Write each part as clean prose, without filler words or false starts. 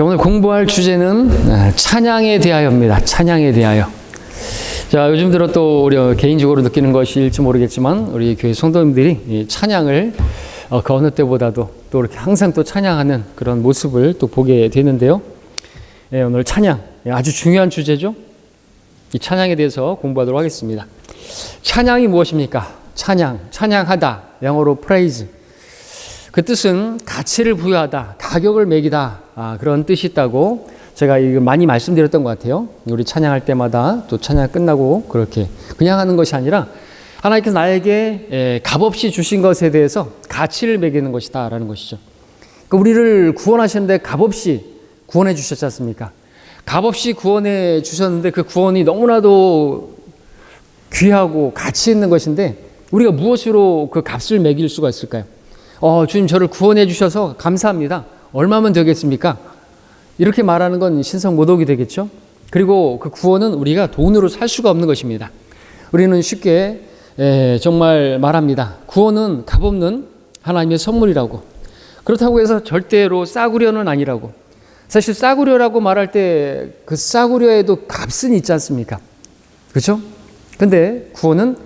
자, 오늘 공부할 주제는 찬양에 대하여입니다. 찬양에 대하여. 자, 요즘 들어 또 우리 개인적으로 느끼는 것일지 모르겠지만 우리 교회 성도님들이 이 찬양을 그 어느 때보다도 또 이렇게 항상 또 찬양하는 그런 모습을 또 보게 되는데요. 예, 오늘 찬양 아주 중요한 주제죠. 이 찬양에 대해서 공부하도록 하겠습니다. 찬양이 무엇입니까? 찬양하다, 영어로 praise. 그 뜻은 가치를 부여하다, 가격을 매기다, 그런 뜻이 있다고 제가 이거 많이 말씀드렸던 것 같아요. 우리 찬양할 때마다 또 찬양 끝나고 그렇게 그냥 하는 것이 아니라 하나님께서 나에게 값없이 주신 것에 대해서 가치를 매기는 것이다 라는 것이죠. 그러니까 우리를 구원하셨는데 값없이 구원해 주셨지 않습니까? 값없이 구원해 주셨는데 그 구원이 너무나도 귀하고 가치 있는 것인데 우리가 무엇으로 그 값을 매길 수가 있을까요? 주님 저를 구원해 주셔서 감사합니다. 얼마면 되겠습니까? 이렇게 말하는 건 신성모독이 되겠죠. 그리고 그 구원은 우리가 돈으로 살 수가 없는 것입니다. 우리는 쉽게 정말 말합니다. 구원은 값없는 하나님의 선물이라고. 그렇다고 해서 절대로 싸구려는 아니라고. 사실 싸구려라고 말할 때 그 싸구려에도 값은 있지 않습니까? 그렇죠? 근데 구원은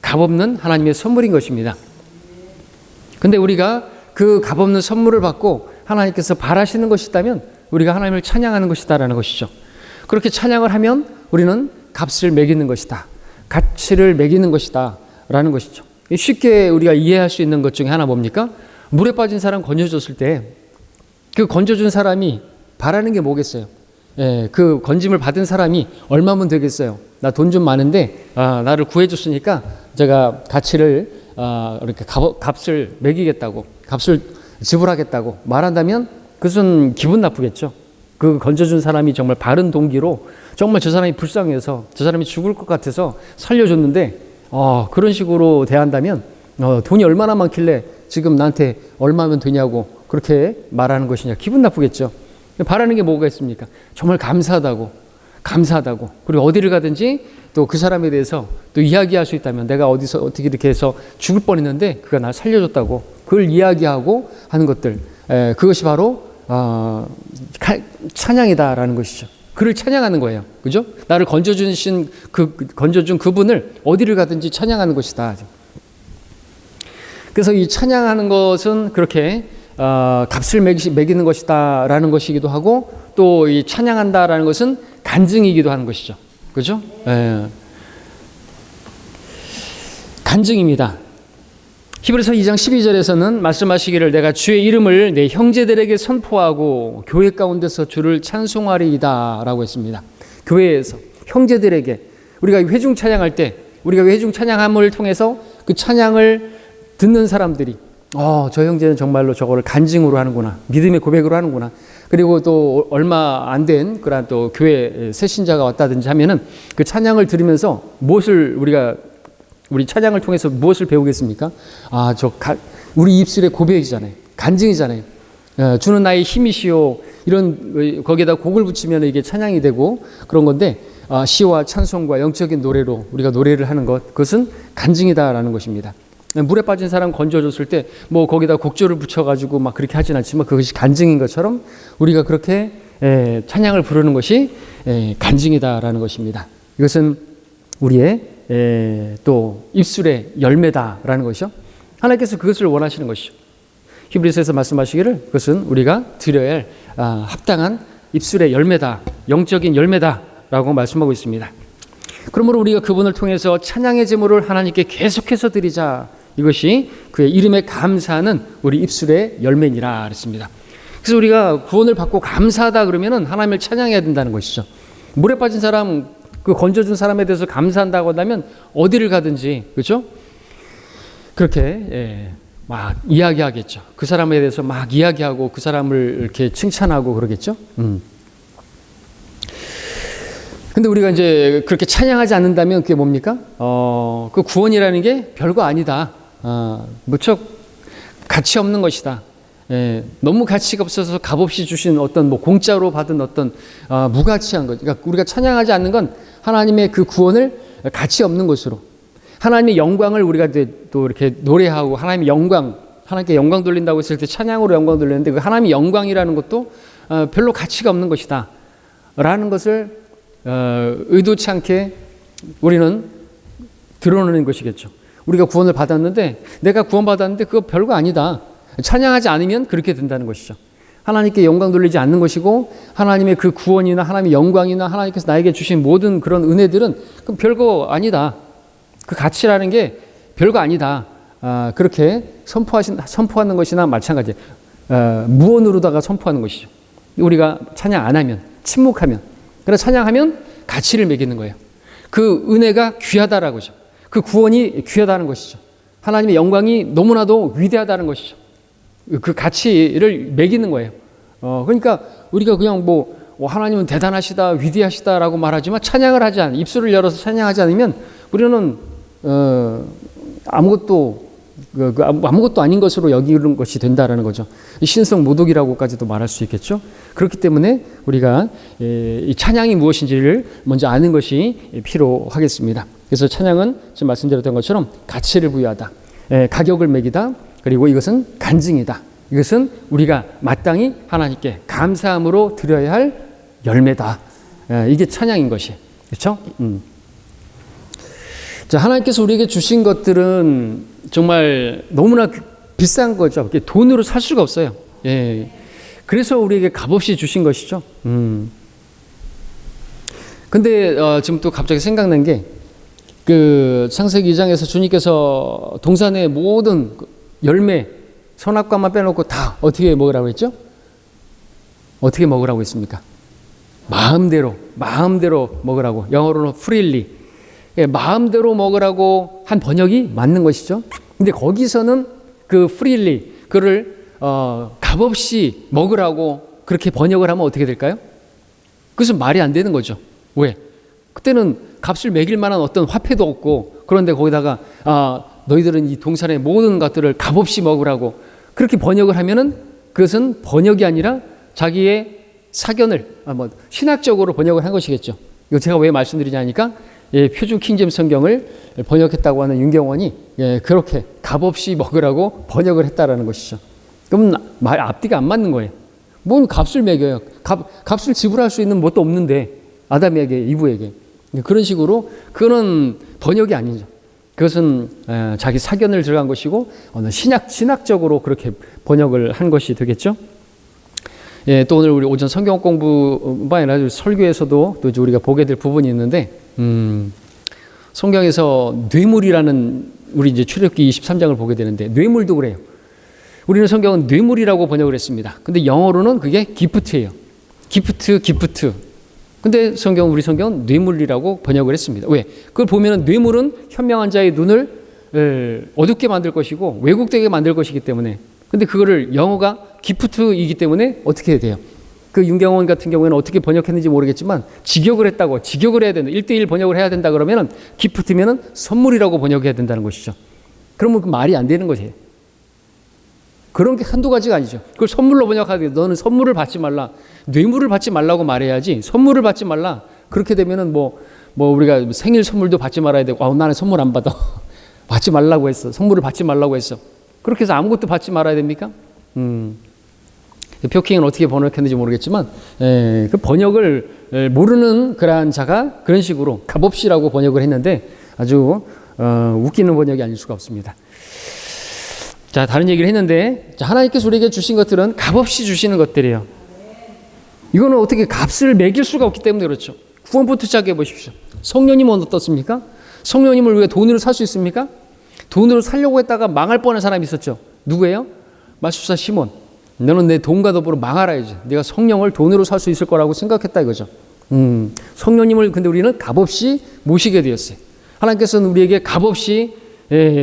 값없는 하나님의 선물인 것입니다. 근데 우리가 그 값없는 선물을 받고 하나님께서 바라시는 것이 있다면 우리가 하나님을 찬양하는 것이다라는 것이죠. 그렇게 찬양을 하면 우리는 값을 매기는 것이다. 가치를 매기는 것이다 라는 것이죠. 쉽게 우리가 이해할 수 있는 것 중에 하나 뭡니까? 물에 빠진 사람 건져줬을 때 그 건져준 사람이 바라는 게 뭐겠어요? 그 건짐을 받은 사람이 얼마면 되겠어요? 나 돈 좀 많은데 나를 구해줬으니까 제가 가치를 이렇게 값을 매기겠다고, 값을 지불하겠다고 말한다면 그것은 기분 나쁘겠죠. 그 건져준 사람이 정말 바른 동기로 정말 저 사람이 불쌍해서 저 사람이 죽을 것 같아서 살려줬는데 그런 식으로 대한다면 돈이 얼마나 많길래 지금 나한테 얼마면 되냐고 그렇게 말하는 것이냐, 기분 나쁘겠죠. 바라는 게 뭐가 있습니까? 정말 감사하다고 그리고 어디를 가든지 또 그 사람에 대해서 또 이야기할 수 있다면 내가 어디서 어떻게 이렇게 해서 죽을 뻔했는데 그가 날 살려줬다고 그걸 이야기하고 하는 것들, 그것이 바로 찬양이다라는 것이죠. 그를 찬양하는 거예요. 그죠? 나를 건져준 그분을 어디를 가든지 찬양하는 것이다. 그래서 이 찬양하는 것은 그렇게 값을 매기는 것이다 라는 것이기도 하고 또 이 찬양한다라는 것은 간증이기도 하는 것이죠. 그죠? 간증입니다. 히브리서 2장 12절에서는 말씀하시기를 내가 주의 이름을 내 형제들에게 선포하고 교회 가운데서 주를 찬송하리이다 라고 했습니다. 교회에서 형제들에게 우리가 회중 찬양할 때 우리가 회중 찬양함을 통해서 그 찬양을 듣는 사람들이 저 형제는 정말로 저거를 간증으로 하는구나, 믿음의 고백으로 하는구나. 그리고 또 얼마 안 된 그런 또 교회 새신자가 왔다든지 하면은 그 찬양을 들으면서 우리 찬양을 통해서 무엇을 배우겠습니까? 우리 입술의 고백이잖아요. 간증이잖아요. 주는 나의 힘이시오. 이런 거기에다 곡을 붙이면 이게 찬양이 되고 그런 건데 시와 찬송과 영적인 노래로 우리가 노래를 하는 것, 그것은 간증이다라는 것입니다. 물에 빠진 사람 건져줬을 때 뭐 거기다 곡조를 붙여가지고 막 그렇게 하진 않지만 그것이 간증인 것처럼 우리가 그렇게 찬양을 부르는 것이 간증이다라는 것입니다. 이것은 우리의 또 입술의 열매다라는 것이죠. 하나님께서 그것을 원하시는 것이죠. 히브리서에서 말씀하시기를 그것은 우리가 드려야 할 합당한 입술의 열매다, 영적인 열매다라고 말씀하고 있습니다. 그러므로 우리가 그분을 통해서 찬양의 제물을 하나님께 계속해서 드리자. 이것이 그의 이름에 감사하는 우리 입술의 열매니라 그랬습니다. 그래서 우리가 구원을 받고 감사하다 그러면은 하나님을 찬양해야 된다는 것이죠. 물에 빠진 사람, 그 건져준 사람에 대해서 감사한다고 한다면 어디를 가든지, 그렇죠? 그렇게 막 이야기하겠죠. 그 사람에 대해서 막 이야기하고 그 사람을 이렇게 칭찬하고 그러겠죠. 근데 우리가 이제 그렇게 찬양하지 않는다면 그게 뭡니까? 그 구원이라는 게 별거 아니다. 무척 가치 없는 것이다. 너무 가치가 없어서 값없이 주신 어떤 공짜로 받은 어떤 무가치한 것. 그러니까 우리가 찬양하지 않는 건 하나님의 그 구원을 가치 없는 것으로, 하나님의 영광을 우리가 또 이렇게 노래하고 하나님의 영광, 하나님께 영광 돌린다고 했을 때 찬양으로 영광 돌리는데 그 하나님의 영광이라는 것도 별로 가치가 없는 것이다 라는 것을 의도치 않게 우리는 드러내는 것이겠죠. 우리가 구원을 받았는데 내가 구원받았는데 그거 별거 아니다. 찬양하지 않으면 그렇게 된다는 것이죠. 하나님께 영광 돌리지 않는 것이고 하나님의 그 구원이나 하나님의 영광이나 하나님께서 나에게 주신 모든 그런 은혜들은 그럼 별거 아니다. 그 가치라는 게 별거 아니다. 그렇게 선포하는 것이나 마찬가지. 무언으로다가 선포하는 것이죠. 우리가 찬양 안 하면, 침묵하면, 그러나 찬양하면 가치를 매기는 거예요. 그 은혜가 귀하다라고죠. 그 구원이 귀하다는 것이죠. 하나님의 영광이 너무나도 위대하다는 것이죠. 그 가치를 매기는 거예요. 그러니까 우리가 그냥 하나님은 대단하시다, 위대하시다라고 말하지만 찬양을 하지 않으면, 입술을 열어서 찬양하지 않으면 우리는 아무것도 아닌 것으로 여기는 것이 된다라는 거죠. 신성 모독이라고까지도 말할 수 있겠죠. 그렇기 때문에 우리가 이 찬양이 무엇인지를 먼저 아는 것이 필요하겠습니다. 그래서 찬양은 지금 말씀드렸던 것처럼 가치를 부여하다, 가격을 매기다, 그리고 이것은 간증이다. 이것은 우리가 마땅히 하나님께 감사함으로 드려야 할 열매다. 이게 찬양인 것이에요. 그렇죠? 자, 하나님께서 우리에게 주신 것들은 정말 너무나 비싼 거죠. 돈으로 살 수가 없어요. 예. 그래서 우리에게 값없이 주신 것이죠. 근데 지금 또 갑자기 생각난 게 그 창세기 2장에서 주님께서 동산의 모든 열매, 선악과만 빼놓고 다 어떻게 먹으라고 했죠? 어떻게 먹으라고 했습니까? 마음대로 먹으라고. 영어로는 freely. 예, 마음대로 먹으라고 한 번역이 맞는 것이죠. 근데 거기서는 그 freely, 그를 값없이 먹으라고 그렇게 번역을 하면 어떻게 될까요? 그것은 말이 안 되는 거죠. 왜? 그때는 값을 매길 만한 어떤 화폐도 없고, 그런데 거기다가 너희들은 이 동산의 모든 것들을 값없이 먹으라고 그렇게 번역을 하면은 그것은 번역이 아니라 자기의 사견을 신학적으로 번역을 한 것이겠죠. 이거 제가 왜 말씀드리냐니까 표준 킹제임스 성경을 번역했다고 하는 윤경원이 그렇게 값없이 먹으라고 번역을 했다라는 것이죠. 그럼 말 앞뒤가 안 맞는 거예요. 뭔 값을 매겨요? 값을 지불할 수 있는 뭣도 없는데, 아담에게, 이브에게. 그런 식으로 그거는 번역이 아니죠. 그것은 자기 사견을 들어간 것이고 어느 신학적으로 그렇게 번역을 한 것이 되겠죠. 예, 또 오늘 우리 오전 성경 공부뿐만 아니라 설교에서도 또 우리가 보게 될 부분이 있는데, 성경에서 뇌물이라는, 우리 이제 출애굽기 23장을 보게 되는데 뇌물도 그래요. 우리는 성경은 뇌물이라고 번역을 했습니다. 근데 영어로는 그게 기프트예요. 기프트. 근데 우리 성경은 뇌물이라고 번역을 했습니다. 왜? 그걸 보면은 뇌물은 현명한 자의 눈을 어둡게 만들 것이고 왜곡되게 만들 것이기 때문에, 근데 그거를 영어가 기프트이기 때문에 어떻게 해야 돼요? 그 윤경원 같은 경우에는 어떻게 번역했는지 모르겠지만 직역을 해야 된다. 1:1 번역을 해야 된다 그러면은 기프트면은 선물이라고 번역해야 된다는 것이죠. 그러면 그 말이 안 되는 것이에요. 그런 게 한두 가지가 아니죠. 그걸 선물로 번역하게, 너는 선물을 받지 말라. 뇌물을 받지 말라고 말해야지 선물을 받지 말라. 그렇게 되면은 우리가 생일 선물도 받지 말아야 되고, 나는 선물 안 받아. 받지 말라고 했어. 선물을 받지 말라고 했어. 그렇게 해서 아무것도 받지 말아야 됩니까? 표킹은 어떻게 번역했는지 모르겠지만, 그 번역을 모르는 그러한 자가 그런 식으로 값없이라고 번역을 했는데 아주 웃기는 번역이 아닐 수가 없습니다. 자, 다른 얘기를 했는데, 하나님께서 우리에게 주신 것들은 값없이 주시는 것들이에요. 이거는 어떻게 값을 매길 수가 없기 때문에 그렇죠. 구원부터 시작해 보십시오. 성령님은 어떻습니까? 성령님을 우리가 돈으로 살 수 있습니까? 돈으로 살려고 했다가 망할 뻔한 사람이 있었죠. 누구예요? 말술사 시몬. 너는 내 돈과 더불어 망하라야지. 네가 성령을 돈으로 살 수 있을 거라고 생각했다 이거죠. 성령님을 근데 우리는 값없이 모시게 되었어요. 하나님께서는 우리에게 값없이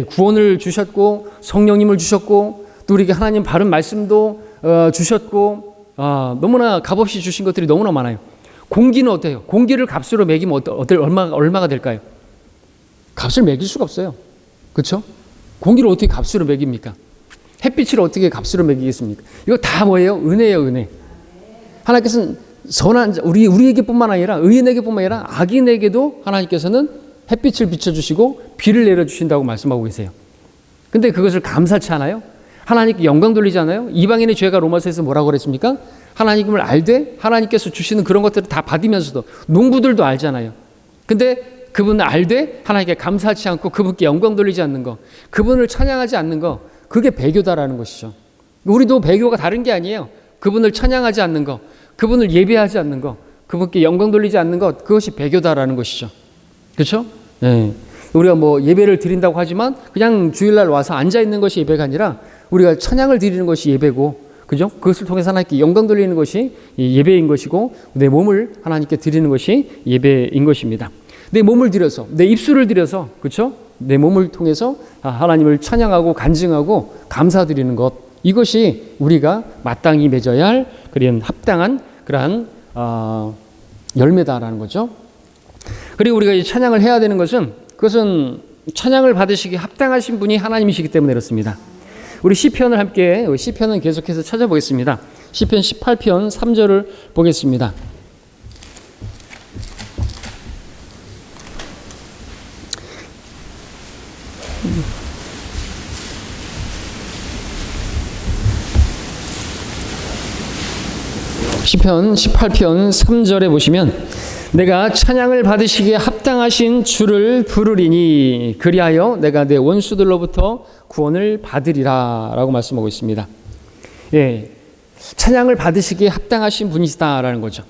구원을 주셨고 성령님을 주셨고 또 우리에게 하나님 바른 말씀도 주셨고, 너무나 값없이 주신 것들이 너무나 많아요. 공기는 어때요? 공기를 값으로 매기면 얼마가 될까요? 값을 매길 수가 없어요. 그렇죠? 공기를 어떻게 값으로 매깁니까? 햇빛을 어떻게 값으로 매기겠습니까? 이거 다 뭐예요? 은혜예요, 은혜. 하나님께서는 선한 자, 우리에게뿐만 아니라 의인에게뿐만 아니라 악인에게도 하나님께서는 햇빛을 비춰주시고 비를 내려주신다고 말씀하고 계세요. 근데 그것을 감사치 않아요? 하나님께 영광 돌리지 않아요? 이방인의 죄가 로마서에서 뭐라고 그랬습니까? 하나님을 알되 하나님께서 주시는 그런 것들을 다 받으면서도 농부들도 알잖아요. 근데 그분을 알되 하나님께 감사하지 않고 그분께 영광 돌리지 않는 거, 그분을 찬양하지 않는 거, 그게 배교다라는 것이죠. 우리도 배교가 다른 게 아니에요. 그분을 찬양하지 않는 거, 그분을 예배하지 않는 거, 그분께 영광 돌리지 않는 것, 그것이 배교다라는 것이죠. 그렇죠? 네. 우리가 뭐 예배를 드린다고 하지만 그냥 주일날 와서 앉아 있는 것이 예배가 아니라 우리가 찬양을 드리는 것이 예배고, 그죠? 그것을 통해서 하나님께 영광 돌리는 것이 예배인 것이고, 내 몸을 하나님께 드리는 것이 예배인 것입니다. 내 몸을 들여서, 내 입술을 들여서, 그렇죠? 내 몸을 통해서 하나님을 찬양하고 간증하고 감사드리는 것, 이것이 우리가 마땅히 맺어야 할 그런 합당한 그러한 열매다라는 거죠. 그리고 우리가 이 찬양을 해야 되는 것은, 그것은 찬양을 받으시기 합당하신 분이 하나님이시기 때문에 그렇습니다. 우리 시편을 함께, 시편은 계속해서 찾아보겠습니다. 시편 18편 3절을 보겠습니다. 시편 18편 3절에 보시면, 내가 찬양을 받으시기에 합당하신 주를 부르리니 그리하여 내가 내 원수들로부터 구원을 받으리라 라고 말씀하고 있습니다. 예, 찬양을 받으시기에 합당하신 분이시다라는 거죠.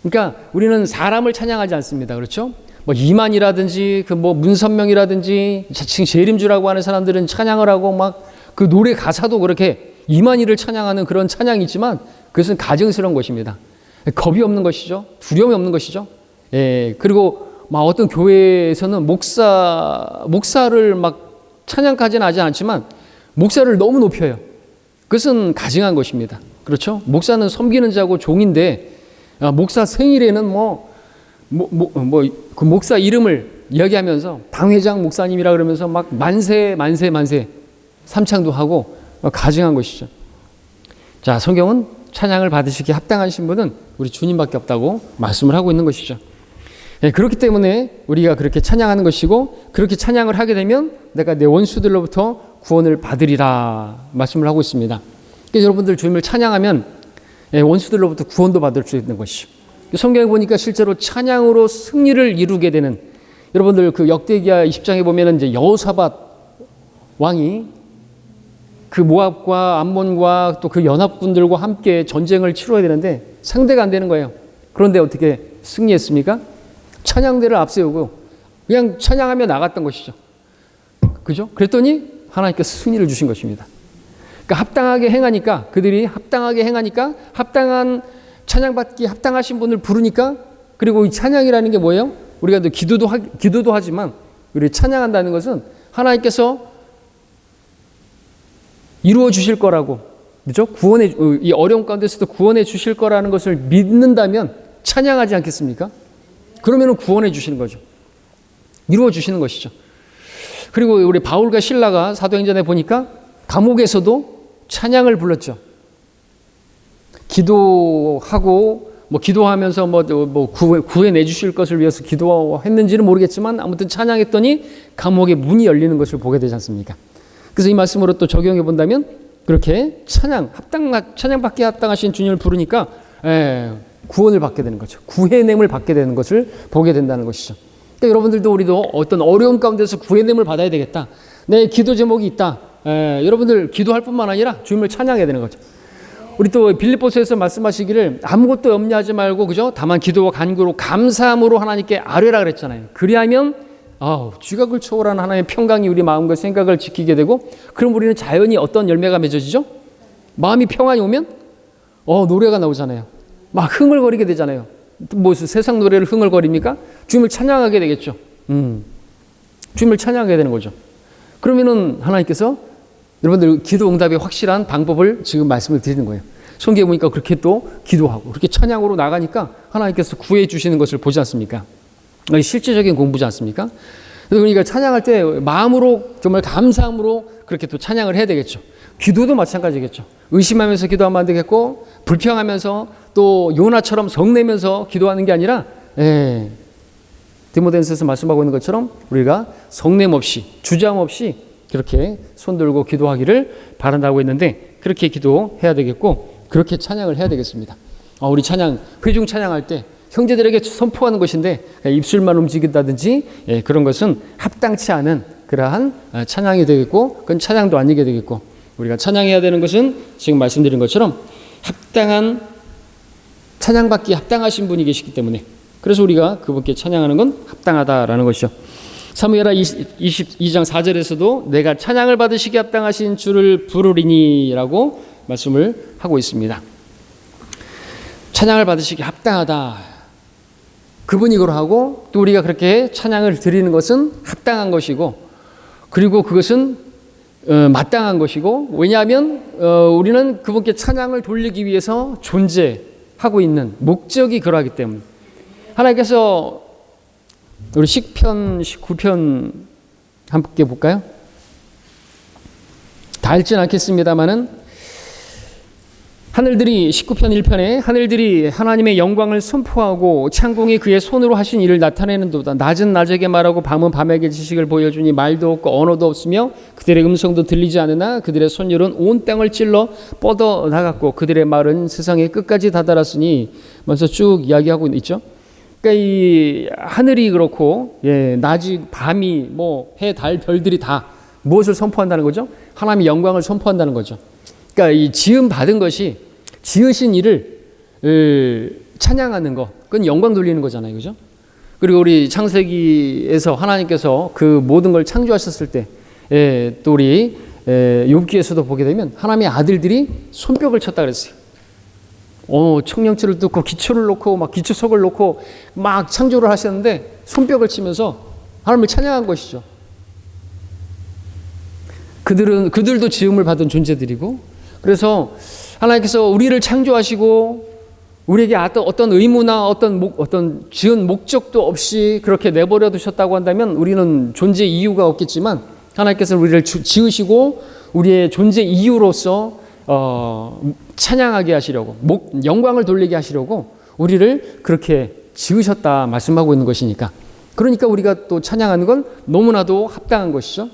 그러니까 우리는 사람을 찬양하지 않습니다. 그렇죠? 뭐 이만이라든지 그 뭐 문선명이라든지 자칭 재림주라고 하는 사람들은 찬양을 하고 막 그 노래 가사도 그렇게 이만희를 찬양하는 그런 찬양이 있지만, 그것은 가증스러운 것입니다. 겁이 없는 것이죠. 두려움이 없는 것이죠. 예, 그리고 막 어떤 교회에서는 목사를 막 찬양까지는 하지 않지만 목사를 너무 높여요. 그것은 가증한 것입니다. 그렇죠? 목사는 섬기는 자고 종인데, 목사 생일에는 그 목사 이름을 이야기하면서 당회장 목사님이라 그러면서 막 만세 삼창도 하고 가증한 것이죠. 자, 성경은 찬양을 받으시기에 합당하신 분은 우리 주님밖에 없다고 말씀을 하고 있는 것이죠. 네, 그렇기 때문에 우리가 그렇게 찬양하는 것이고, 그렇게 찬양을 하게 되면 내가 내 원수들로부터 구원을 받으리라 말씀을 하고 있습니다. 그러니까 여러분들 주님을 찬양하면 원수들로부터 구원도 받을 수 있는 것이죠. 성경에 보니까 실제로 찬양으로 승리를 이루게 되는, 여러분들 그 역대기야 20장에 보면 이제 여호사밧 왕이 그 모압과 암몬과 또 그 연합군들과 함께 전쟁을 치러야 되는데 상대가 안 되는 거예요. 그런데 어떻게 승리했습니까? 찬양대를 앞세우고 그냥 찬양하며 나갔던 것이죠. 그죠? 그랬더니 하나님께서 승리를 주신 것입니다. 그러니까 합당하게 행하니까, 그들이 합당하게 행하니까, 합당한 찬양받기 합당하신 분을 부르니까, 그리고 이 찬양이라는 게 뭐예요? 우리가 또 기도도 하지만 우리 찬양한다는 것은 하나님께서 이루어 주실 거라고, 그죠? 이 어려운 가운데서도 구원해 주실 거라는 것을 믿는다면 찬양하지 않겠습니까? 그러면 구원해 주시는 거죠. 이루어 주시는 것이죠. 그리고 우리 바울과 실라가 사도행전에 보니까 감옥에서도 찬양을 불렀죠. 기도하고 기도하면서 구해내 주실 것을 위해서 기도했는지는 모르겠지만 아무튼 찬양했더니 감옥의 문이 열리는 것을 보게 되지 않습니까? 그래서 이 말씀으로 또 적용해 본다면, 그렇게 찬양받기에 합당하신 주님을 부르니까 구원을 받게 되는 거죠. 구해냄을 받게 되는 것을 보게 된다는 것이죠. 그러니까 여러분들도 우리도 어떤 어려운 가운데서 구해냄을 받아야 되겠다. 내 기도 제목이 있다. 여러분들 기도할 뿐만 아니라 주님을 찬양해야 되는 거죠. 우리 또 빌립보서에서 말씀하시기를 아무것도 염려하지 말고, 그죠? 다만 기도와 간구로 감사함으로 하나님께 아뢰라 그랬잖아요. 그리하면 지각을 초월하는 하나님의 평강이 우리 마음과 생각을 지키게 되고, 그럼 우리는 자연히 어떤 열매가 맺어지죠? 마음이 평안이 오면 노래가 나오잖아요. 막 흥얼거리게 되잖아요. 무슨 세상 노래를 흥얼거립니까? 주님을 찬양하게 되겠죠. 주님을 찬양하게 되는 거죠. 그러면은 하나님께서 여러분들 기도 응답의 확실한 방법을 지금 말씀을 드리는 거예요. 성경에 보니까 그렇게 또 기도하고 그렇게 찬양으로 나가니까 하나님께서 구해 주시는 것을 보지 않습니까? 실제적인 공부지 않습니까? 그러니까 찬양할 때 마음으로 정말 감사함으로 그렇게 또 찬양을 해야 되겠죠. 기도도 마찬가지겠죠. 의심하면서 기도하면 안 되겠고, 불평하면서 또 요나처럼 성내면서 기도하는 게 아니라, 디모데전서에서 말씀하고 있는 것처럼 우리가 성냄 없이, 주저함 없이 그렇게 손들고 기도하기를 바란다고 했는데, 그렇게 기도해야 되겠고, 그렇게 찬양을 해야 되겠습니다. 우리 찬양, 회중 찬양할 때 형제들에게 선포하는 것인데 입술만 움직인다든지 그런 것은 합당치 않은 그러한 찬양이 되겠고, 그건 찬양도 아니게 되겠고, 우리가 찬양해야 되는 것은 지금 말씀드린 것처럼 합당한, 찬양받기에 합당하신 분이 계시기 때문에, 그래서 우리가 그분께 찬양하는 건 합당하다라는 것이죠. 사무엘하 22장 4절에서도 내가 찬양을 받으시기에 합당하신 주를 부르리니라고 말씀을 하고 있습니다. 찬양을 받으시기에 합당하다, 그분이 그러하고, 또 우리가 그렇게 찬양을 드리는 것은 합당한 것이고, 그리고 그것은 마땅한 것이고, 왜냐하면 우리는 그분께 찬양을 돌리기 위해서 존재하고 있는 목적이 그러하기 때문에. 하나님께서 우리 시편 19편 함께 볼까요? 다 읽지는 않겠습니다마는 하늘들이 19편 1편에 하늘들이 하나님의 영광을 선포하고 창공이 그의 손으로 하신 일을 나타내는도다. 낮은 낮에게 말하고 밤은 밤에게 지식을 보여주니 말도 없고 언어도 없으며 그들의 음성도 들리지 않으나 그들의 손율은 온 땅을 찔러 뻗어 나갔고 그들의 말은 세상의 끝까지 다다랐으니, 먼저 쭉 이야기하고 있죠. 그러니까 이 하늘이 그렇고, 낮이 밤이 해, 달, 별들이 다 무엇을 선포한다는 거죠? 하나님의 영광을 선포한다는 거죠. 그러니까 이 지음 받은 것이, 지으신 일을 찬양하는 거, 그건 영광 돌리는 거잖아요, 그죠? 그리고 우리 창세기에서 하나님께서 그 모든 걸 창조하셨을 때, 또 우리 욥기에서도 보게 되면 하나님의 아들들이 손뼉을 쳤다 그랬어요. 청령줄을 뜯고 기초를 놓고 막 기초석을 놓고 막 창조를 하셨는데 손뼉을 치면서 하나님을 찬양한 것이죠. 그들도 지음을 받은 존재들이고, 그래서 하나님께서 우리를 창조하시고 우리에게 어떤 의무나 어떤 지은 목적도 없이 그렇게 내버려 두셨다고 한다면 우리는 존재 이유가 없겠지만, 하나님께서 우리를 지으시고 우리의 존재 이유로서 찬양하게 하시려고, 영광을 돌리게 하시려고 우리를 그렇게 지으셨다 말씀하고 있는 것이니까, 그러니까 우리가 또 찬양하는 건 너무나도 합당한 것이죠.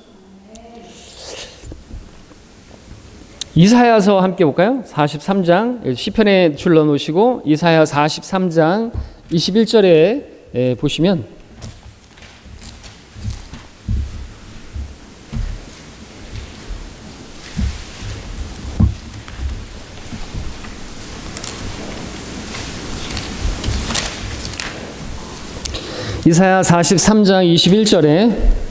이사야서 함께 볼까요? 43장, 시편에 줄 넣어놓으시고 이사야 43장 21절에 보시면 이사야 43장 21절에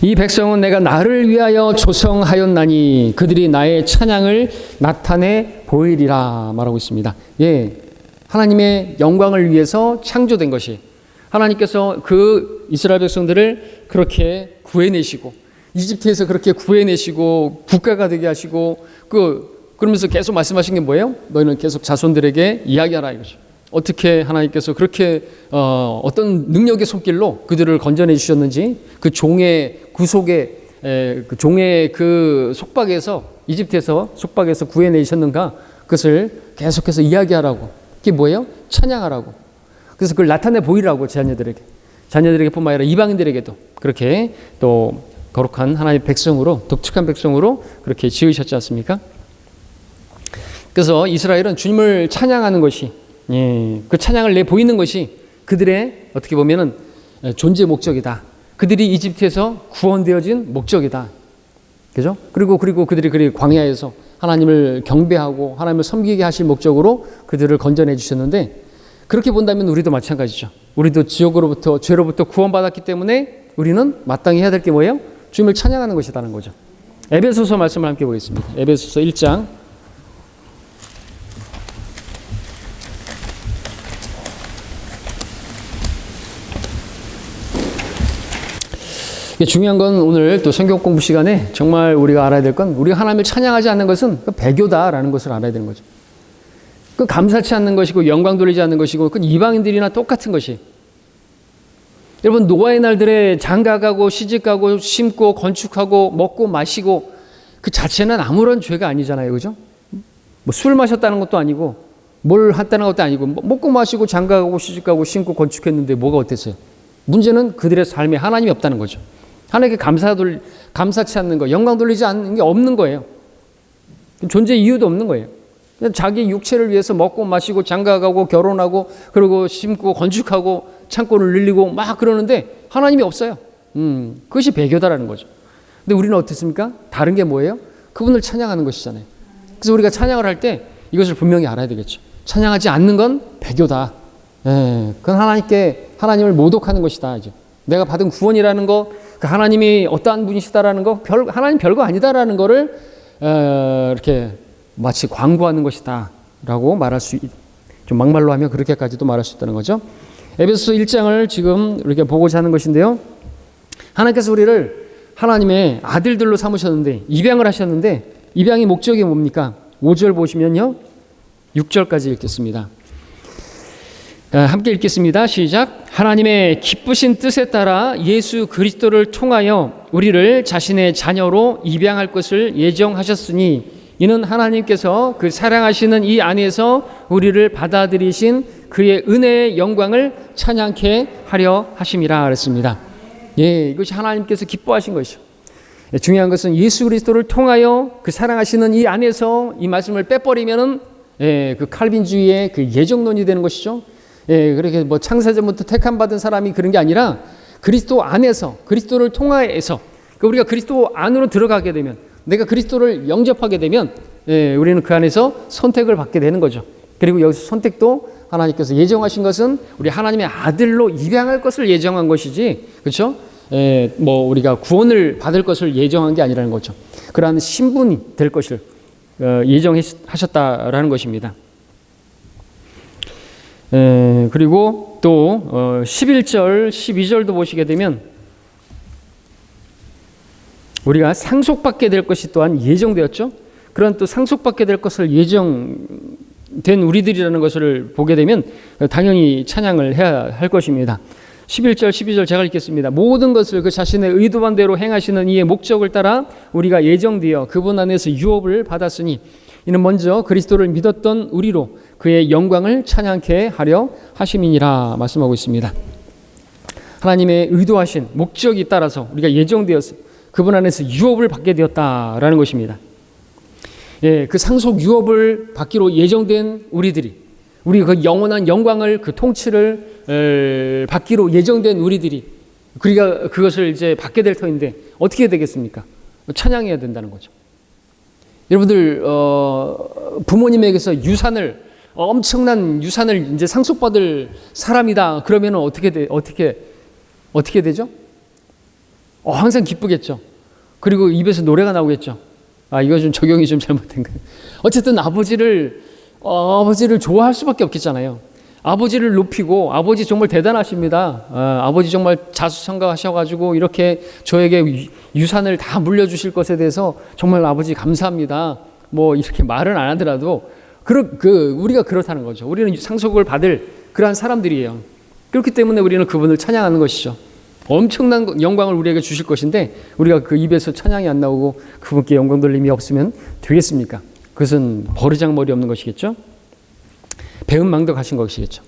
이 백성은 내가 나를 위하여 조성하였나니 그들이 나의 찬양을 나타내 보이리라 말하고 있습니다. 하나님의 영광을 위해서 창조된 것이, 하나님께서 그 이스라엘 백성들을 그렇게 구해내시고 이집트에서 그렇게 구해내시고 국가가 되게 하시고, 그러면서 계속 말씀하신 게 뭐예요? 너희는 계속 자손들에게 이야기하라 이거죠. 어떻게 하나님께서 그렇게 어떤 능력의 손길로 그들을 건져내 주셨는지, 그 종의 구속의 그 종의 그 속박에서, 이집트에서 속박에서 구해내셨는가, 그것을 계속해서 이야기하라고. 그게 뭐예요? 찬양하라고. 그래서 그걸 나타내 보이라고, 자녀들에게뿐만 아니라 이방인들에게도 그렇게 또 거룩한 하나님의 백성으로, 독특한 백성으로 그렇게 지으셨지 않습니까? 그래서 이스라엘은 주님을 찬양하는 것이, 그 찬양을 내보이는 것이 그들의 어떻게 보면은 존재 목적이다. 그들이 이집트에서 구원되어진 목적이다. 그죠? 그리고 그들이 광야에서 하나님을 경배하고 하나님을 섬기게 하실 목적으로 그들을 건져내 주셨는데, 그렇게 본다면 우리도 마찬가지죠. 우리도 지옥으로부터, 죄로부터 구원받았기 때문에 우리는 마땅히 해야 될 게 뭐예요? 주님을 찬양하는 것이라는 거죠. 에베소서 말씀을 함께 보겠습니다. 에베소서 1장. 중요한 건 오늘 또 성경 공부 시간에 정말 우리가 알아야 될 건, 우리가 하나님을 찬양하지 않는 것은 배교다라는 것을 알아야 되는 거죠. 그 감사치 않는 것이고 영광 돌리지 않는 것이고, 그 이방인들이나 똑같은 것이, 여러분 노아의 날들에 장가가고 시집가고 심고 건축하고 먹고 마시고 그 자체는 아무런 죄가 아니잖아요, 그죠? 뭐 술 마셨다는 것도 아니고 뭘 했다는 것도 아니고, 먹고 마시고 장가가고 시집가고 심고 건축했는데 뭐가 어땠어요? 문제는 그들의 삶에 하나님이 없다는 거죠. 하나님께 감사치 않는 거, 영광 돌리지 않는 게 없는 거예요. 존재 이유도 없는 거예요. 그냥 자기 육체를 위해서 먹고 마시고 장가가고 결혼하고 그리고 심고 건축하고 창고를 늘리고 막 그러는데 하나님이 없어요. 그것이 배교다라는 거죠. 근데 우리는 어떻습니까? 다른 게 뭐예요? 그분을 찬양하는 것이잖아요. 그래서 우리가 찬양을 할 때 이것을 분명히 알아야 되겠죠. 찬양하지 않는 건 배교다. 그건 하나님을 모독하는 것이다. 이제 내가 받은 구원이라는 거, 그 하나님이 어떠한 분이시다라는 거, 하나님 별거 아니다라는 거를 이렇게 마치 광고하는 것이다라고 말할 수, 좀 막말로 하면 그렇게까지도 말할 수 있다는 거죠. 에베소서 1장을 지금 이렇게 보고자 하는 것인데요. 하나님께서 우리를 하나님의 아들들로 삼으셨는데 입양을 하셨는데 입양의 목적이 뭡니까? 5절 보시면요. 6절까지 읽겠습니다. 함께 읽겠습니다. 시작. 하나님의 기쁘신 뜻에 따라 예수 그리스도를 통하여 우리를 자신의 자녀로 입양할 것을 예정하셨으니 이는 하나님께서 그 사랑하시는 이 안에서 우리를 받아들이신 그의 은혜의 영광을 찬양케 하려 하심이라 그랬습니다. 이것이 하나님께서 기뻐하신 것이죠. 중요한 것은 예수 그리스도를 통하여 그 사랑하시는 이 안에서 이 말씀을 빼버리면은 그 칼빈주의의 그 예정론이 되는 것이죠. 그렇게 뭐 창세전부터 택함받은 사람이 그런 게 아니라 그리스도 안에서 그리스도를 통하여서 우리가 그리스도 안으로 들어가게 되면 내가 그리스도를 영접하게 되면 우리는 그 안에서 선택을 받게 되는 거죠. 그리고 여기서 선택도 하나님께서 예정하신 것은 우리 하나님의 아들로 입양할 것을 예정한 것이지, 그렇죠? 뭐 우리가 구원을 받을 것을 예정한 게 아니라는 거죠. 그러한 신분이 될 것을 예정하셨다라는 것입니다. 그리고 또 11절, 12절도 보시게 되면 우리가 상속받게 될 것이 또한 예정되었죠. 그런 또 상속받게 될 것을 예정된 우리들이라는 것을 보게 되면 당연히 찬양을 해야 할 것입니다. 11절, 12절 제가 읽겠습니다. 모든 것을 그 자신의 의도한 대로 행하시는 이의 목적을 따라 우리가 예정되어 그분 안에서 유업을 받았으니 이는 먼저 그리스도를 믿었던 우리로 그의 영광을 찬양케 하려 하심이니라 말씀하고 있습니다. 하나님의 의도하신 목적이 따라서 우리가 예정되어서 그분 안에서 유업을 받게 되었다라는 것입니다. 그 상속 유업을 받기로 예정된 우리 그 영원한 영광을 그 통치를 받기로 예정된 우리들이 우리가 그것을 이제 받게 될 터인데 어떻게 해야 되겠습니까? 찬양해야 된다는 거죠. 여러분들 부모님에게서 엄청난 유산을 이제 상속받을 사람이다 그러면 어떻게 되죠? 항상 기쁘겠죠. 그리고 입에서 노래가 나오겠죠. 이거 좀 적용이 좀 잘못된 거예요. 어쨌든 아버지를 좋아할 수밖에 없겠잖아요. 아버지를 높이고 아버지 정말 대단하십니다. 아버지 정말 자수성가하셔가지고 이렇게 저에게 유산을 다 물려주실 것에 대해서 정말 아버지 감사합니다. 뭐 이렇게 말은 안 하더라도 우리가 그렇다는 거죠. 우리는 상속을 받을 그러한 사람들이에요. 그렇기 때문에 우리는 그분을 찬양하는 것이죠. 엄청난 영광을 우리에게 주실 것인데 우리가 그 입에서 찬양이 안 나오고 그분께 영광 돌림이 없으면 되겠습니까? 그것은 버르장머리 없는 것이겠죠. 배은망덕하신 것이겠죠.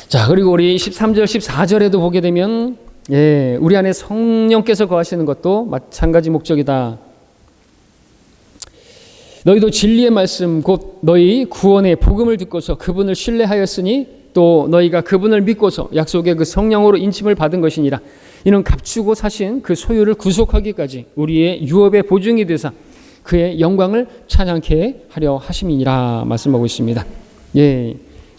자, 그리고 우리 13절 14절에도 보게 되면 우리 안에 성령께서 거하시는 것도 마찬가지 목적이다. 너희도 진리의 말씀 곧 너희 구원의 복음을 듣고서 그분을 신뢰하였으니 또 너희가 그분을 믿고서 약속의 그 성령으로 인침을 받은 것이니라. 이는 값주고 사신 그 소유를 구속하기까지 우리의 유업의 보증이 되사 그의 영광을 찬양케 하려 하심이니라 말씀하고 있습니다.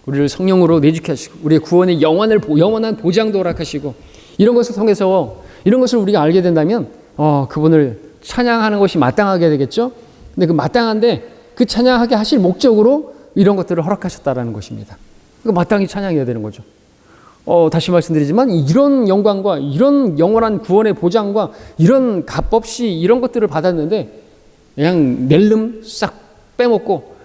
우리를 성령으로 내주케 하시고 우리의 구원의 영원한 보장도 허락하시고 이런 것을 통해서 이런 것을 우리가 알게 된다면 그분을 찬양하는 것이 마땅하게 되겠죠. 근데 그 마땅한데 그 찬양하게 하실 목적으로 이런 것들을 허락하셨다라는 것입니다. 마땅히 찬양해야 되는 거죠. 다시 말씀드리지만 이런 영광과 이런 영원한 구원의 보장과 이런 값 없이 이런 것들을 받았는데 그냥 낼름 싹 빼먹고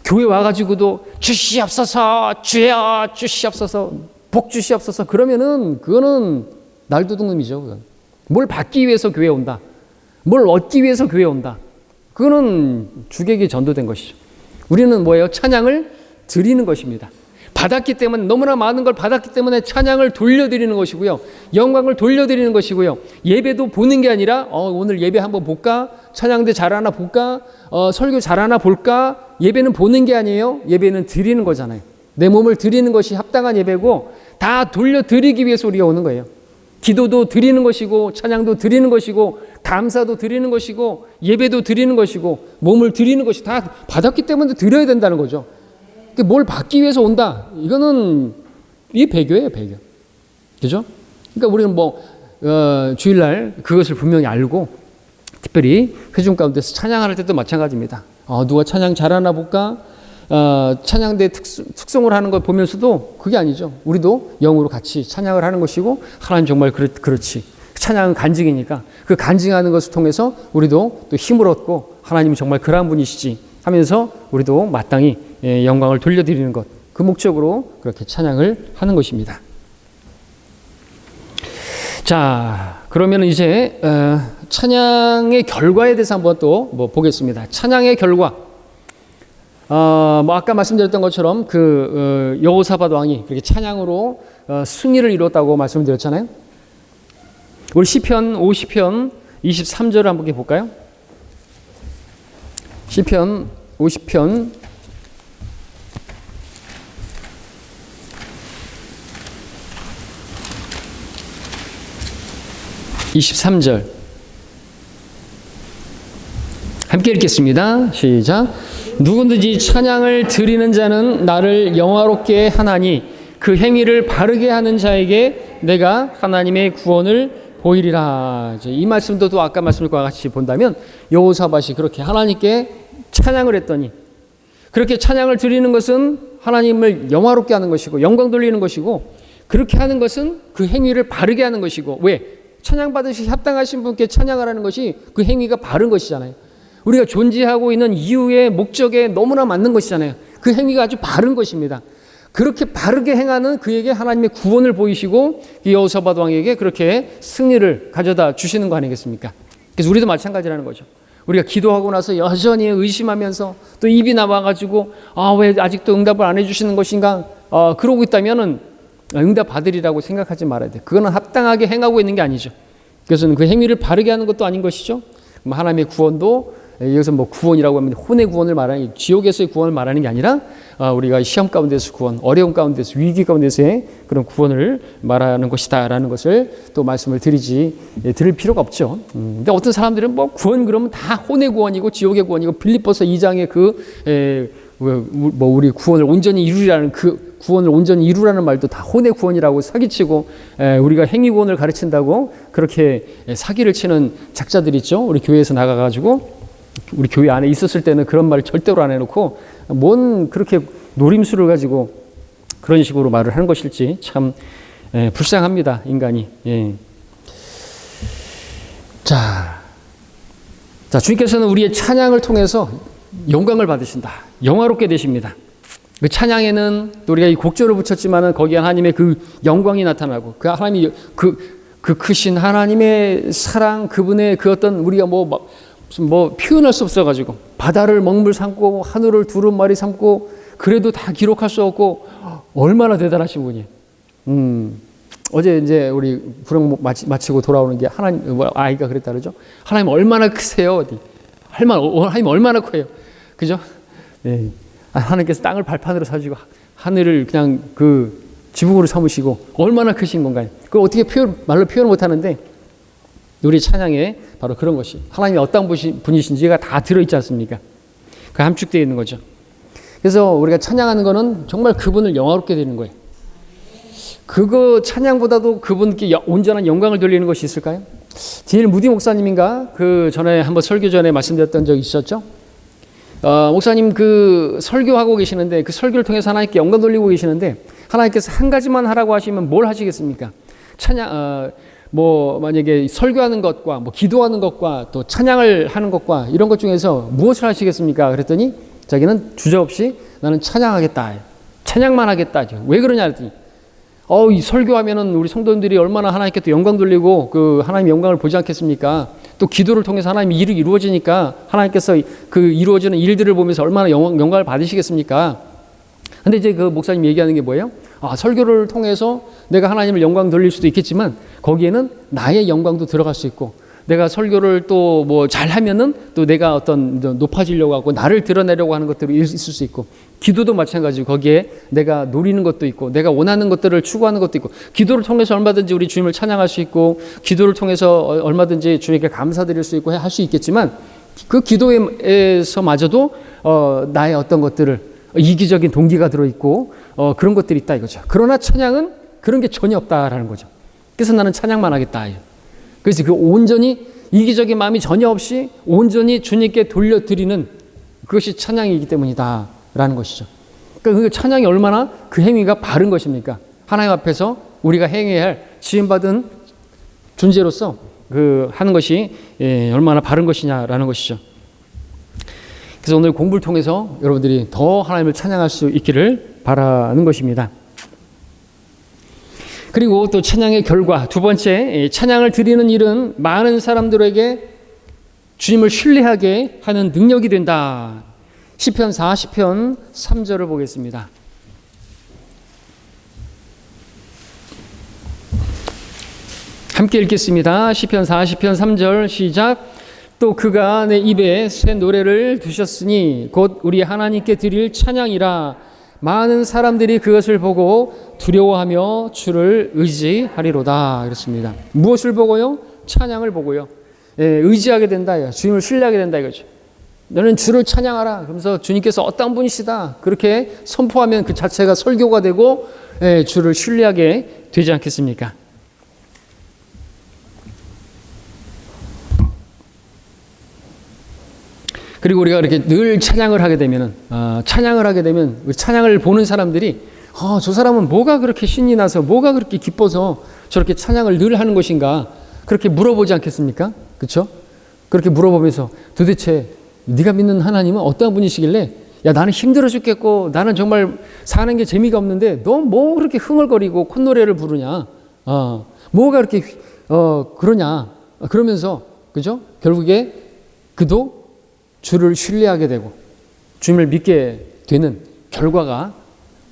교회 와가지고도 주시옵소서 주여 주시옵소서 복 주시옵소서 그러면은 그거는 날도둑놈이죠. 그건. 뭘 받기 위해서 교회에 온다. 뭘 얻기 위해서 교회에 온다. 그거는 주객이 전도된 것이죠. 우리는 뭐예요? 찬양을 드리는 것입니다. 받았기 때문에 너무나 많은 걸 받았기 때문에 찬양을 돌려드리는 것이고요. 영광을 돌려드리는 것이고요. 예배도 보는 게 아니라 오늘 예배 한번 볼까? 찬양대 잘하나 볼까? 설교 잘하나 볼까? 예배는 보는 게 아니에요. 예배는 드리는 거잖아요. 내 몸을 드리는 것이 합당한 예배고 다 돌려드리기 위해서 우리가 오는 거예요. 기도도 드리는 것이고 찬양도 드리는 것이고 감사도 드리는 것이고 예배도 드리는 것이고 몸을 드리는 것이 다 받았기 때문에 드려야 된다는 거죠. 뭘 받기 위해서 온다. 이거는 이 배교예요, 배교. 그죠? 그러니까 우리는 주일날 그것을 분명히 알고 특별히 회중 가운데서 찬양할 때도 마찬가지입니다. 누가 찬양 잘하나 볼까? 찬양대 특성을 하는 걸 보면서도 그게 아니죠. 우리도 영으로 같이 찬양을 하는 것이고 하나님 정말 그렇지. 찬양은 간증이니까 그 간증하는 것을 통해서 우리도 또 힘을 얻고 하나님은 정말 그러한 분이시지 하면서 우리도 마땅히 영광을 돌려드리는 것, 그 목적으로 그렇게 찬양을 하는 것입니다. 자, 그러면 이제 찬양의 결과에 대해서 한번 또 보겠습니다. 찬양의 결과. 아까 말씀드렸던 것처럼 여호사밧 왕이 그렇게 찬양으로 승리를 이뤘다고 말씀드렸잖아요. 우리 시편 50편 23절을 한번 볼까요? 시편 50편 23절 함께 읽겠습니다. 시작. 누구든지 찬양을 드리는 자는 나를 영화롭게 하나니 그 행위를 바르게 하는 자에게 내가 하나님의 구원을 보이리라. 이 말씀도 또 아까 말씀과 같이 본다면 여호사밧이 그렇게 하나님께 찬양을 했더니 그렇게 찬양을 드리는 것은 하나님을 영화롭게 하는 것이고 영광 돌리는 것이고 그렇게 하는 것은 그 행위를 바르게 하는 것이고 왜? 찬양 받으시 합당하신 분께 찬양을 하는 것이 그 행위가 바른 것이잖아요. 우리가 존재하고 있는 이유의 목적에 너무나 맞는 것이잖아요. 그 행위가 아주 바른 것입니다. 그렇게 바르게 행하는 그에게 하나님의 구원을 보이시고 여호사밧 왕에게 그렇게 승리를 가져다 주시는 거 아니겠습니까? 그래서 우리도 마찬가지라는 거죠. 우리가 기도하고 나서 여전히 의심하면서 또 입이 나와가지고 왜 아직도 응답을 안 해주시는 것인가 그러고 있다면은 응답 받으리라고 생각하지 말아야 돼요. 그거는 합당하게 행하고 있는 게 아니죠. 그래서 그 행위를 바르게 하는 것도 아닌 것이죠. 하나님의 구원도 여기서 구원이라고 하면 혼의 구원을 말하는 지옥에서의 구원을 말하는 게 아니라 우리가 시험 가운데서 구원, 어려움 가운데서 위기 가운데서의 그런 구원을 말하는 것이다라는 것을 또 말씀을 드릴 필요가 없죠. 근데 어떤 사람들은 구원 그러면 다 혼의 구원이고 지옥의 구원이고 빌립보서 2장의 우리 구원을 온전히 이루라는 그 구원을 온전히 이루라는 말도 다 혼의 구원이라고 사기치고 우리가 행위 구원을 가르친다고 그렇게 사기를 치는 작자들 있죠. 우리 교회에서 나가가지고 우리 교회 안에 있었을 때는 그런 말을 절대로 안 해놓고 뭔 그렇게 노림수를 가지고 그런 식으로 말을 하는 것일지 참 불쌍합니다, 인간이. 예. 자, 주님께서는 우리의 찬양을 통해서 영광을 받으신다. 영화롭게 되십니다. 그 찬양에는 또 우리가 이 곡절을 붙였지만은 거기에 하나님의 그 영광이 나타나고 그 하나님이 그 크신 하나님의 사랑, 그분의 그 어떤 우리가 표현할 수 없어가지고 바다를 먹물 삼고 하늘을 두루마리 삼고 그래도 다 기록할 수 없고 얼마나 대단하신 분이에요. 어제 이제 우리 구령 마치고 돌아오는 게 아이가 그랬다 그러죠. 하나님 얼마나 크세요? 하나님 얼마나 커요? 그죠? 네. 하나님께서 땅을 발판으로 사주고 하늘을 그냥 그 지붕으로 삼으시고 얼마나 크신 건가요? 그걸 어떻게 말로 표현 못 하는데 우리 찬양에 바로 그런 것이 하나님이 어떤 분이신지가 다 들어있지 않습니까? 그 함축되어 있는 거죠. 그래서 우리가 찬양하는 거는 정말 그분을 영화롭게 되는 거예요. 그거 찬양보다도 그분께 온전한 영광을 돌리는 것이 있을까요? 디엘 무디 목사님인가 그 전에 한번 설교 전에 말씀드렸던 적이 있었죠. 목사님 그 설교하고 계시는데 그 설교를 통해서 하나님께 영광 돌리고 계시는데 하나님께서 한 가지만 하라고 하시면 뭘 하시겠습니까? 찬양 만약에 설교하는 것과 기도하는 것과 또 찬양을 하는 것과 이런 것 중에서 무엇을 하시겠습니까? 그랬더니 자기는 주저없이 나는 찬양하겠다. 찬양만 하겠다. 왜 그러냐 했더니 이 설교하면은 우리 성도님들이 얼마나 하나님께 또 영광 돌리고 그 하나님 영광을 보지 않겠습니까? 또 기도를 통해서 하나님의 일이 이루어지니까 하나님께서 그 이루어지는 일들을 보면서 얼마나 영광을 받으시겠습니까? 근데 이제 그 목사님 얘기하는 게 뭐예요? 설교를 통해서 내가 하나님을 영광 돌릴 수도 있겠지만 거기에는 나의 영광도 들어갈 수 있고 내가 설교를 또 뭐 잘하면은 또 내가 어떤 높아지려고 하고 나를 드러내려고 하는 것들이 있을 수 있고, 기도도 마찬가지고 거기에 내가 노리는 것도 있고 내가 원하는 것들을 추구하는 것도 있고, 기도를 통해서 얼마든지 우리 주님을 찬양할 수 있고, 기도를 통해서 얼마든지 주님께 감사드릴 수 있고 할 수 있겠지만, 그 기도에서마저도 나의 어떤 것들을 이기적인 동기가 들어있고 그런 것들이 있다 이거죠. 그러나 찬양은 그런 게 전혀 없다라는 거죠. 그래서 나는 찬양만 하겠다. 그래서 그 온전히 이기적인 마음이 전혀 없이 온전히 주님께 돌려드리는 그것이 찬양이기 때문이다라는 것이죠. 그러니까 그 찬양이 얼마나 그 행위가 바른 것입니까? 하나님 앞에서 우리가 행해야 할 지음받은 존재로서 그 하는 것이 얼마나 바른 것이냐라는 것이죠. 그래서 오늘 공부를 통해서 여러분들이 더 하나님을 찬양할 수 있기를 바라는 것입니다. 그리고 또 찬양의 결과, 두 번째, 찬양을 드리는 일은 많은 사람들에게 주님을 신뢰하게 하는 능력이 된다. 시편 40편 3절을 보겠습니다. 함께 읽겠습니다. 시편 40편 3절 시작. 또 그가 내 입에 새 노래를 두셨으니 곧 우리 하나님께 드릴 찬양이라. 많은 사람들이 그것을 보고 두려워하며 주를 의지하리로다. 그렇습니다. 무엇을 보고요? 찬양을 보고요. 의지하게 된다. 주님을 신뢰하게 된다 이거죠. 너는 주를 찬양하라. 그러면서 주님께서 어떤 분이시다. 그렇게 선포하면 그 자체가 설교가 되고 주를 신뢰하게 되지 않겠습니까? 그리고 우리가 이렇게 늘 찬양을 하게 되면 찬양을 보는 사람들이 저 사람은 뭐가 그렇게 신이 나서 뭐가 그렇게 기뻐서 저렇게 찬양을 늘 하는 것인가, 그렇게 물어보지 않겠습니까? 그렇죠? 그렇게 물어보면서 도대체 네가 믿는 하나님은 어떤 분이시길래, 야 나는 힘들어 죽겠고 나는 정말 사는 게 재미가 없는데 너 뭐 그렇게 흥얼거리고 콧노래를 부르냐, 뭐가 그렇게 그러냐, 그러면서 그죠? 결국에 그도 주를 신뢰하게 되고 주님을 믿게 되는 결과가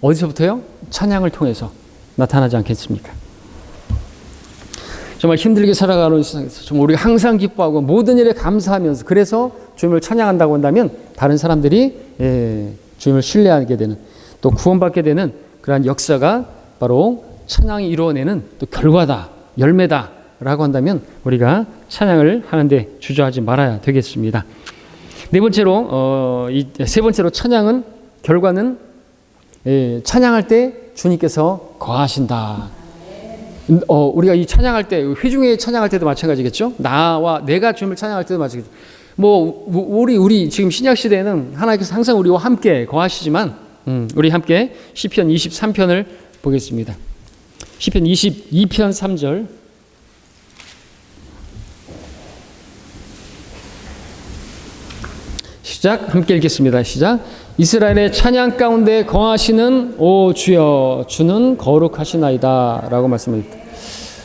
어디서부터요? 찬양을 통해서 나타나지 않겠습니까? 정말 힘들게 살아가는 세상에서 정말 우리가 항상 기뻐하고 모든 일에 감사하면서 그래서 주님을 찬양한다고 한다면 다른 사람들이 주님을 신뢰하게 되는, 또 구원받게 되는 그러한 역사가 바로 찬양이 이루어내는 또 결과다, 열매다라고 한다면 우리가 찬양을 하는데 주저하지 말아야 되겠습니다. 네 번째로 세 번째로 찬양은 결과는 찬양할 때 주님께서 거하신다. 우리가 이 찬양할 때 회중에 찬양할 때도 마찬가지겠죠. 내가 주님을 찬양할 때도 마찬가지겠죠. 우리 지금 신약 시대에는 하나님께서 항상 우리와 함께 거하시지만 우리 함께 시편 23편을 보겠습니다. 시편 22편 3절. 시작. 함께 읽겠습니다. 시작. 이스라엘의 찬양 가운데 거하시는 오 주여 주는 거룩하시나이다 라고 말씀합니다.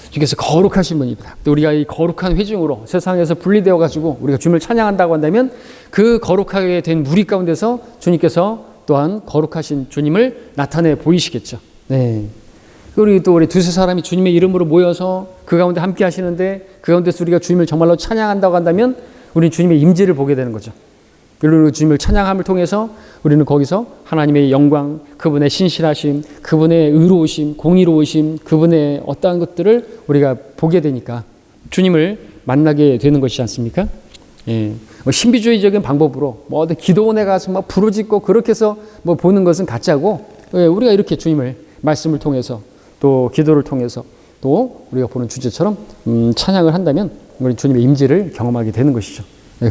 주께서 거룩하신 분입니다. 또 우리가 이 거룩한 회중으로 세상에서 분리되어 가지고 우리가 주님을 찬양한다고 한다면 그 거룩하게 된 무리 가운데서 주님께서 또한 거룩하신 주님을 나타내 보이시겠죠. 네. 우리 두세 사람이 주님의 이름으로 모여서 그 가운데 함께 하시는데 그 가운데서 우리가 주님을 정말로 찬양한다고 한다면 우리는 주님의 임재를 보게 되는 거죠. 그리고 주님을 찬양함을 통해서 우리는 거기서 하나님의 영광, 그분의 신실하심, 그분의 의로우심, 공의로우심, 그분의 어떠한 것들을 우리가 보게 되니까 주님을 만나게 되는 것이지 않습니까? 신비주의적인 방법으로 어디 기도원에 가서 막 부르짖고 그렇게 해서 보는 것은 가짜고, 우리가 이렇게 주님을 말씀을 통해서 또 기도를 통해서 또 우리가 보는 주제처럼 찬양을 한다면 우리 주님의 임재를 경험하게 되는 것이죠.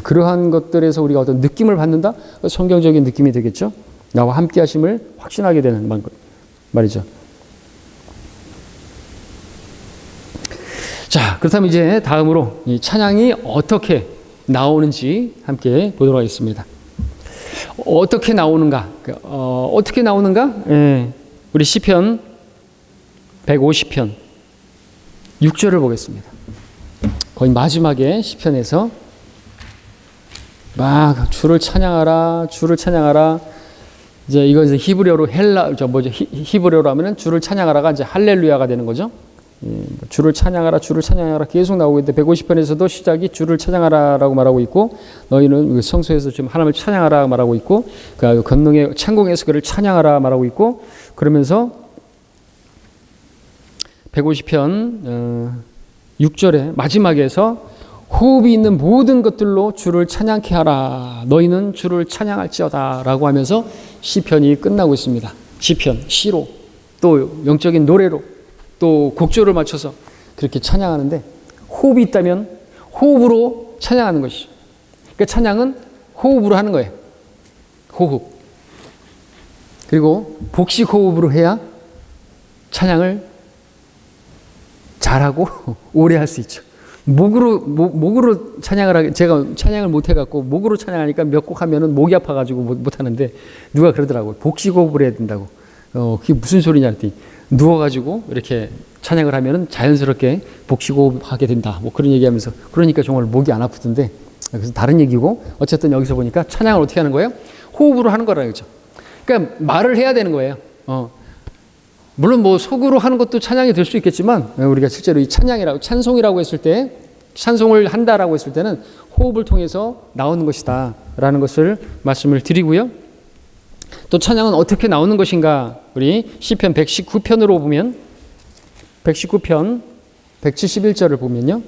그러한 것들에서 우리가 어떤 느낌을 받는다? 성경적인 느낌이 되겠죠. 나와 함께 하심을 확신하게 되는 말이죠. 자, 그렇다면 이제 다음으로 이 찬양이 어떻게 나오는지 함께 보도록 하겠습니다. 어떻게 나오는가? 우리 시편 150편 6절을 보겠습니다. 거의 마지막에 시편에서 막 주를 찬양하라. 이제 이거 이제 히브리어로 히브리어로 하면은 주를 찬양하라가 이제 할렐루야가 되는 거죠. 주를 찬양하라, 주를 찬양하라 계속 나오고 있는데 150편에서도 시작이 주를 찬양하라라고 말하고 있고 너희는 성소에서 지금 하나님을 찬양하라 말하고 있고 그 건능의 창공에서 그를 찬양하라 말하고 있고 그러면서 150편 6절에 마지막에서 호흡이 있는 모든 것들로 주를 찬양케 하라. 너희는 주를 찬양할지어다 라고 하면서 시편이 끝나고 있습니다. 시편, 시로 또 영적인 노래로 또 곡조를 맞춰서 그렇게 찬양하는데 호흡이 있다면 호흡으로 찬양하는 것이죠. 그러니까 찬양은 호흡으로 하는 거예요. 호흡. 그리고 복식 호흡으로 해야 찬양을 잘하고 오래 할 수 있죠. 목으로 찬양을 하게, 제가 찬양을 못 해갖고 목으로 찬양하니까 몇 곡 하면은 목이 아파가지고 못 하는데 누가 그러더라고요. 복식 호흡을 해야 된다고. 그게 무슨 소리냐 했더니 누워가지고 이렇게 찬양을 하면은 자연스럽게 복식 호흡하게 된다. 뭐 그런 얘기하면서 그러니까 정말 목이 안 아프던데 그래서 다른 얘기고 어쨌든 여기서 보니까 찬양을 어떻게 하는 거예요? 호흡으로 하는 거라는 거죠. 그러니까 말을 해야 되는 거예요. 물론 뭐 속으로 하는 것도 찬양이 될 수 있겠지만 우리가 실제로 이 찬양이라고 찬송이라고 했을 때 찬송을 한다라고 했을 때는 호흡을 통해서 나오는 것이다 라는 것을 말씀을 드리고요. 또 찬양은 어떻게 나오는 것인가 우리 시편 119편으로 보면 119편 171절을 보면요.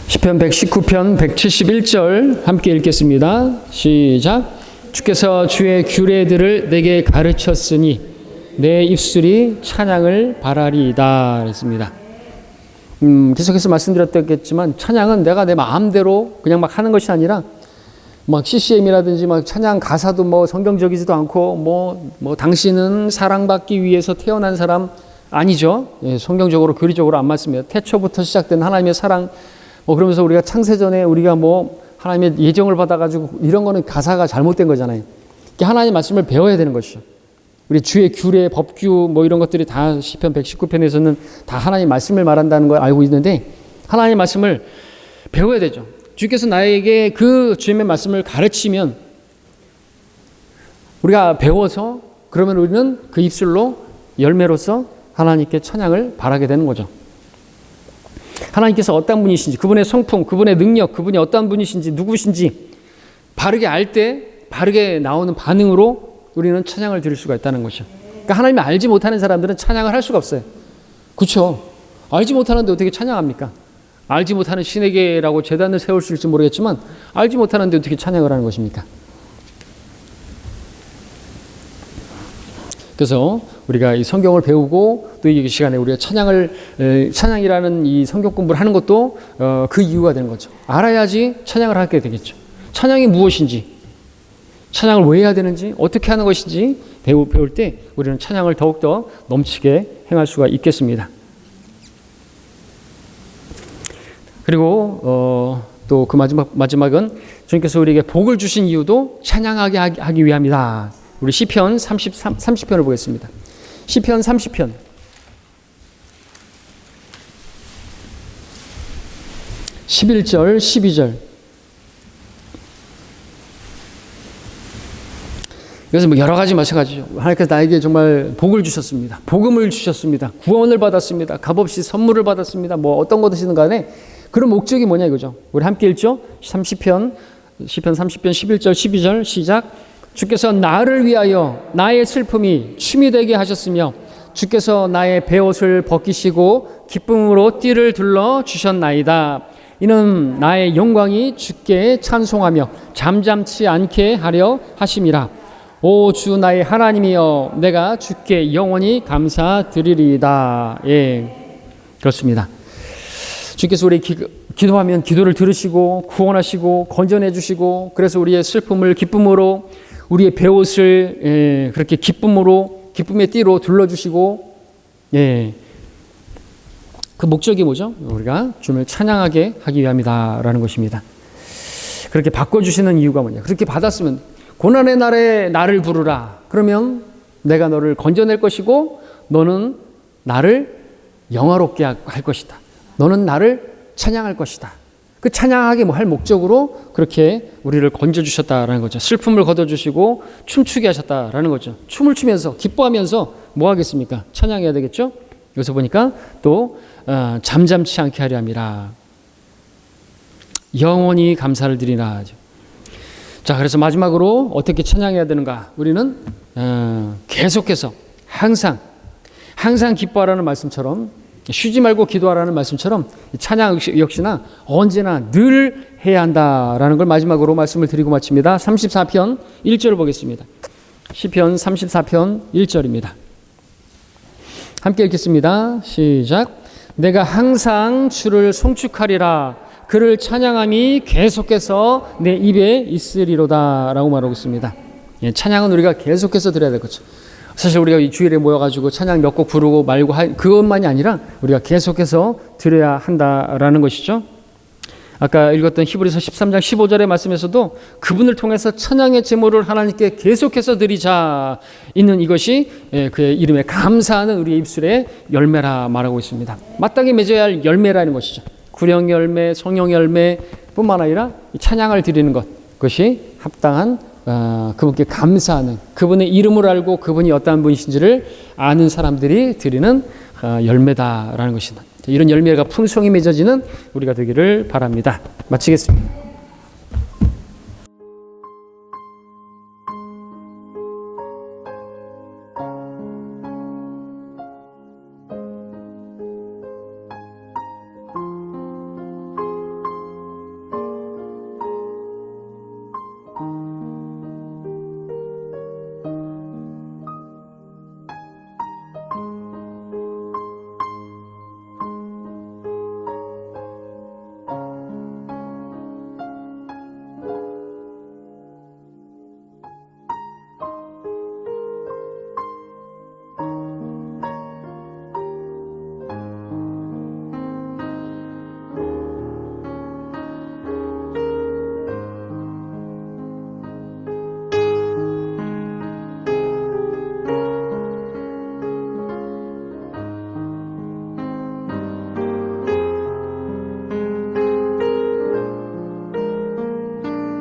시편 119편 171절 함께 읽겠습니다. 시작. 주께서 주의 규례들을 내게 가르쳤으니 내 입술이 찬양을 바라리이다 했습니다. 계속해서 말씀드렸겠지만 찬양은 내가 내 마음대로 그냥 막 하는 것이 아니라 막 CCM이라든지 막 찬양 가사도 뭐 성경적이지도 않고 뭐 당신은 사랑받기 위해서 태어난 사람 아니죠. 예, 성경적으로 교리적으로 안 맞습니다. 태초부터 시작된 하나님의 사랑 그러면서 우리가 창세전에 우리가 하나님의 예정을 받아가지고 이런 거는 가사가 잘못된 거잖아요. 하나님의 말씀을 배워야 되는 것이죠. 우리 주의 규례, 법규 이런 것들이 다 시편 119편에서는 다 하나님의 말씀을 말한다는 걸 알고 있는데 하나님의 말씀을 배워야 되죠. 주께서 나에게 그 주님의 말씀을 가르치면 우리가 배워서 그러면 우리는 그 입술로 열매로서 하나님께 찬양을 바라게 되는 거죠. 하나님께서 어떤 분이신지, 그분의 성품, 그분의 능력, 그분이 어떤 분이신지, 누구신지 바르게 알 때 바르게 나오는 반응으로 우리는 찬양을 드릴 수가 있다는 것이죠. 그러니까 하나님을 알지 못하는 사람들은 찬양을 할 수가 없어요. 그렇죠? 알지 못하는데 어떻게 찬양합니까? 알지 못하는 신에게라고 제단을 세울 수 있을지 모르겠지만 알지 못하는데 어떻게 찬양을 하는 것입니까? 그래서 우리가 이 성경을 배우고 또 이 시간에 우리가 찬양이라는 이 성경 공부를 하는 것도 그 이유가 되는 거죠. 알아야지 찬양을 하게 되겠죠. 찬양이 무엇인지, 찬양을 왜 해야 되는지, 어떻게 하는 것인지 배울 때 우리는 찬양을 더욱더 넘치게 행할 수가 있겠습니다. 그리고 또 그 마지막은 주님께서 우리에게 복을 주신 이유도 찬양하게 하기 위함이다. 우리 시편 30편을 보겠습니다. 시편 30편 11절 12절 그래서 여러 가지 마찬가지죠. 하나님께서 나에게 정말 복을 주셨습니다. 복음을 주셨습니다. 구원을 받았습니다. 값없이 선물을 받았습니다. 어떤 것이든 간에 그런 목적이 뭐냐 이거죠. 우리 함께 읽죠. 시편 30편 11절 12절 시작. 주께서 나를 위하여 나의 슬픔이 춤이 되게 하셨으며 주께서 나의 베옷을 벗기시고 기쁨으로 띠를 둘러 주셨나이다. 이는 나의 영광이 주께 찬송하며 잠잠치 않게 하려 하심이라. 오 주 나의 하나님이여 내가 주께 영원히 감사드리리이다. 예, 그렇습니다. 주께서 우리 기도하면 기도를 들으시고 구원하시고 건져내 주시고 그래서 우리의 슬픔을 기쁨으로 우리의 베옷을 그렇게 기쁨의 띠로 둘러주시고 그 목적이 뭐죠? 우리가 주님을 찬양하게 하기 위함이다라는 것입니다. 그렇게 바꿔주시는 이유가 뭐냐? 그렇게 받았으면 고난의 날에 나를 부르라. 그러면 내가 너를 건져낼 것이고 너는 나를 영화롭게 할 것이다. 너는 나를 찬양할 것이다. 그 찬양하게 뭐 할 목적으로 그렇게 우리를 건져주셨다라는 거죠. 슬픔을 걷어주시고 춤추게 하셨다라는 거죠. 춤을 추면서 기뻐하면서 뭐 하겠습니까? 찬양해야 되겠죠. 여기서 보니까 또 잠잠치 않게 하려 함이라. 영원히 감사를 드리라. 자, 그래서 마지막으로 어떻게 찬양해야 되는가? 우리는 계속해서 항상 기뻐하라는 말씀처럼, 쉬지 말고 기도하라는 말씀처럼 찬양 역시나 언제나 늘 해야 한다라는 걸 마지막으로 말씀을 드리고 마칩니다. 34편 1절을 보겠습니다. 시편 34편 1절입니다. 함께 읽겠습니다. 시작. 내가 항상 주를 송축하리라. 그를 찬양함이 계속해서 내 입에 있으리로다 라고 말하고 있습니다. 찬양은 우리가 계속해서 드려야 될 거죠. 사실 우리가 이 주일에 모여가지고 찬양 몇 곡 부르고 말고 그것만이 아니라 우리가 계속해서 드려야 한다라는 것이죠. 아까 읽었던 히브리서 13장 15절의 말씀에서도 그분을 통해서 찬양의 제물을 하나님께 계속해서 드리자 있는 이것이 그의 이름에 감사하는 우리의 입술의 열매라 말하고 있습니다. 마땅히 맺어야 할 열매라는 것이죠. 구령 열매, 성령 열매뿐만 아니라 찬양을 드리는 것, 그것이 합당한 그분께 감사하는, 그분의 이름을 알고 그분이 어떠한 분이신지를 아는 사람들이 드리는 열매다라는 것이다. 이런 열매가 풍성히 맺어지는 우리가 되기를 바랍니다. 마치겠습니다.